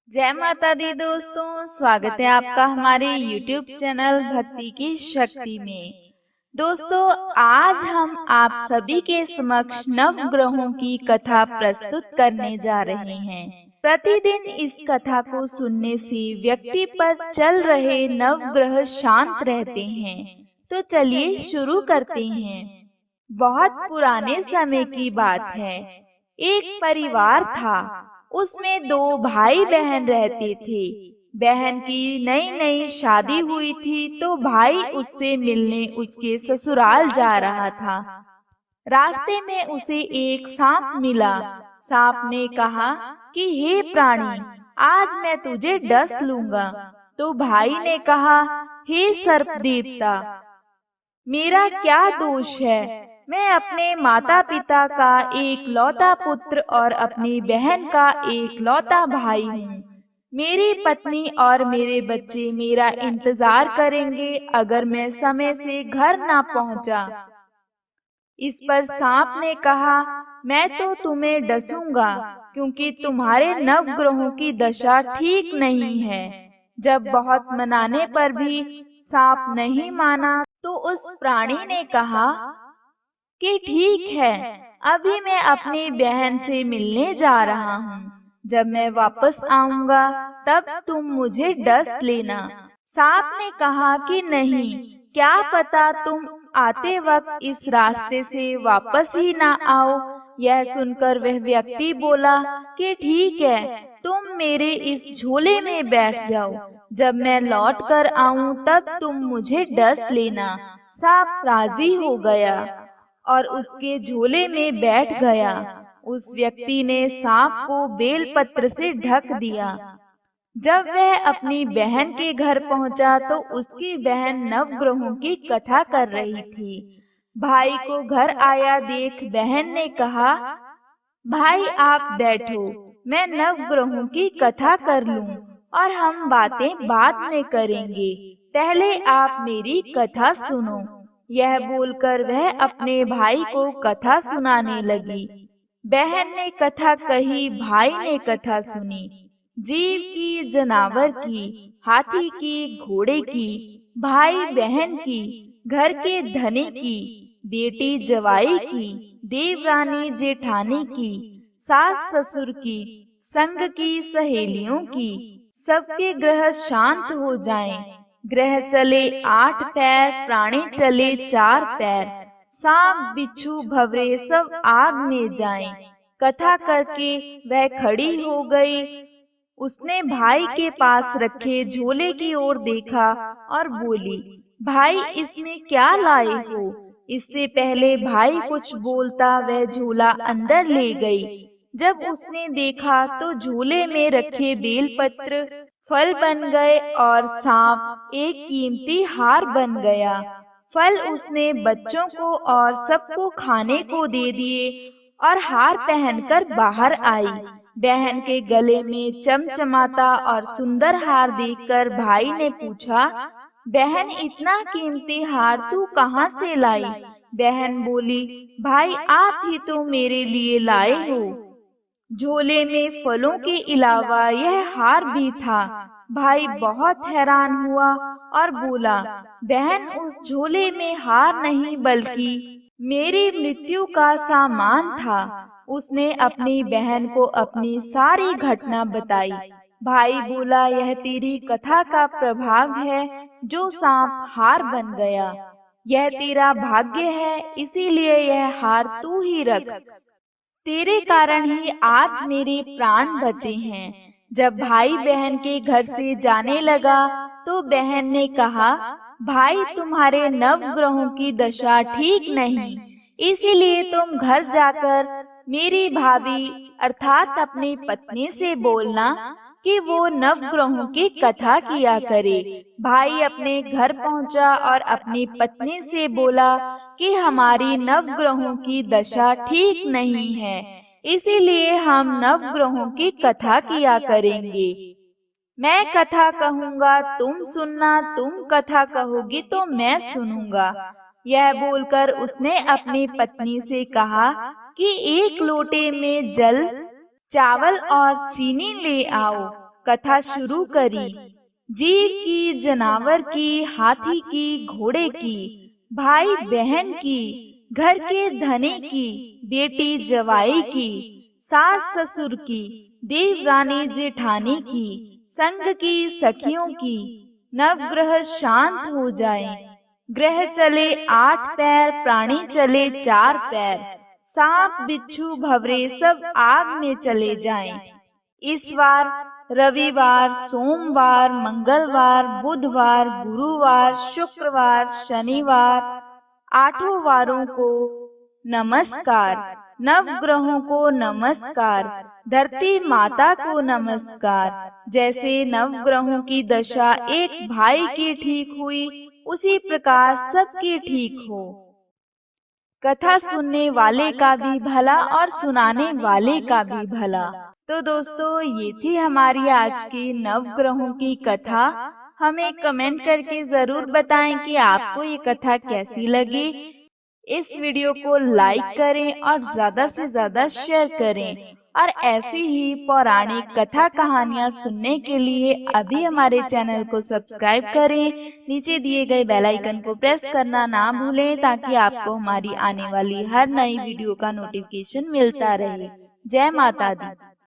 जय माता दी दोस्तों, स्वागत है आपका हमारे YouTube चैनल भक्ति की शक्ति में। दोस्तों, आज हम आप सभी के समक्ष नव ग्रहों की कथा प्रस्तुत करने जा रहे हैं। प्रतिदिन इस कथा को सुनने से व्यक्ति पर चल रहे नव ग्रह शांत रहते हैं। तो चलिए शुरू करते हैं। बहुत पुराने समय की बात है। एक परिवार था। उसमें दो भाई बहन रहते थे। बहन की नई नई शादी हुई थी तो भाई उससे मिलने उसके ससुराल जा रहा था। रास्ते में उसे एक सांप मिला। सांप ने कहा कि हे प्राणी, आज मैं तुझे डस लूंगा। तो भाई ने कहा, हे सर्प देवता, मेरा क्या दोष है। मैं अपने माता पिता का एक लौता पुत्र और अपनी बहन का एक लौता भाई हूँ। मेरी पत्नी और मेरे बच्चे मेरा इंतजार करेंगे अगर मैं समय से घर ना पहुँचा। इस पर सांप ने कहा, मैं तो तुम्हें डसूंगा क्योंकि तुम्हारे नव ग्रहों की दशा ठीक नहीं है। जब बहुत मनाने पर भी सांप नहीं माना तो उस प्राणी ने कहा कि ठीक है, अभी मैं अपनी बहन से मिलने जा रहा हूँ। जब मैं वापस आऊंगा तब तुम मुझे डस लेना। सांप ने कहा कि नहीं, क्या पता तुम आते वक्त इस रास्ते से वापस ही ना आओ। यह सुनकर वह व्यक्ति बोला कि ठीक है, तुम मेरे इस झोले में बैठ जाओ। जब मैं लौट कर आऊं तब तुम मुझे डस लेना। सांप राजी हो गया और उसके झोले में बैठ गया। उस व्यक्ति ने सांप को बेलपत्र से ढक दिया। जब वह अपनी बहन के घर पहुंचा तो उसकी बहन नवग्रहों की कथा कर रही थी। भाई को घर आया देख बहन ने कहा, भाई आप बैठो, मैं नवग्रहों की कथा कर लूं और हम बातें बाद में करेंगे। पहले आप मेरी कथा सुनो। यह बोलकर वह अपने भाई को कथा सुनाने लगी। बहन ने कथा कही, भाई ने कथा सुनी। जीव की, जानवर की, हाथी की, घोड़े की, भाई बहन की, घर के धनी की, बेटी जवाई की, देवरानी जेठानी की, सास ससुर की, संग की सहेलियों की, सबके ग्रह शांत हो जाएं। ग्रह चले 8 पैर, प्राणी चले 4 पैर, सांप बिच्छू भवरे सब आग में जाएं। कथा करके वह खड़ी हो गई। उसने भाई के पास रखे झोले की ओर देखा और बोली, भाई इसमें क्या लाए हो। इससे पहले भाई कुछ बोलता वह झोला अंदर ले गई। जब उसने देखा तो झोले में रखे बेलपत्र फल बन गए और सांप एक कीमती हार बन गया। फल उसने बच्चों को और सबको खाने को दे दिए और हार पहनकर बाहर आई। बहन के गले में चमचमाता और सुंदर हार देखकर भाई ने पूछा, बहन इतना कीमती हार तू कहाँ से लाई। बहन बोली, भाई आप ही तो मेरे लिए लाए हो। झोले में फलों के अलावा यह हार भी था। भाई बहुत हैरान हुआ और बोला, बहन उस झोले में हार नहीं बल्कि मेरी मृत्यु का सामान था। उसने अपनी बहन को अपनी सारी घटना बताई। भाई बोला, यह तेरी कथा का प्रभाव है जो सांप हार बन गया। यह तेरा भाग्य है, इसीलिए यह हार तू ही रख। तेरे कारण ही आज मेरे प्राण बचे हैं। जब भाई बहन के घर से जाने लगा तो बहन ने कहा, भाई तुम्हारे नव ग्रहों की दशा ठीक नहीं, इसीलिए तुम घर जाकर मेरी भाभी अर्थात अपनी पत्नी से बोलना कि वो नव ग्रहों की कथा किया करे। भाई अपने घर पहुंचा और अपनी पत्नी से बोला कि हमारी नव ग्रहों की दशा ठीक नहीं है, इसीलिए हम नव ग्रहों की कथा किया करेंगे। मैं कथा कहूँगा तुम सुनना, तुम कथा कहोगी तो मैं सुनूंगा। यह बोलकर उसने अपनी पत्नी से कहा कि एक लोटे में जल, चावल और चीनी ले आओ। कथा शुरू करी। जीव की, जानवर की, हाथी की, घोड़े की, भाई बहन की, घर के धनी की, बेटी जवाई की, सास ससुर की, देवरानी जेठानी की, संग की सखियों की, नवग्रह शांत हो जाएं। ग्रह चले 8 पैर, प्राणी चले 4 पैर, सांप बिच्छू भवरे सब आग में चले जाएं। इस बार रविवार, सोमवार, मंगलवार, बुधवार, गुरुवार, शुक्रवार, शनिवार, 8 वारों को नमस्कार, नवग्रहों को नमस्कार, धरती माता को नमस्कार। जैसे नवग्रहों की दशा एक भाई की ठीक हुई, उसी प्रकार सबकी ठीक हो। कथा सुनने वाले का भी भला और सुनाने वाले का भी भला। तो दोस्तों, ये थी हमारी आज की नवग्रहों की कथा। हमें कमेंट करके जरूर बताएं कि आपको ये कथा कैसी लगी। इस वीडियो को लाइक करें और ज्यादा से ज्यादा शेयर करें। और ऐसी ही पौराणिक कथा कहानियाँ सुनने के लिए अभी हमारे चैनल को सब्सक्राइब करें। नीचे दिए गए बेल आइकन को प्रेस करना ना भूलें ताकि आपको हमारी आने वाली हर नई वीडियो का नोटिफिकेशन मिलता रहे। जय माता दी।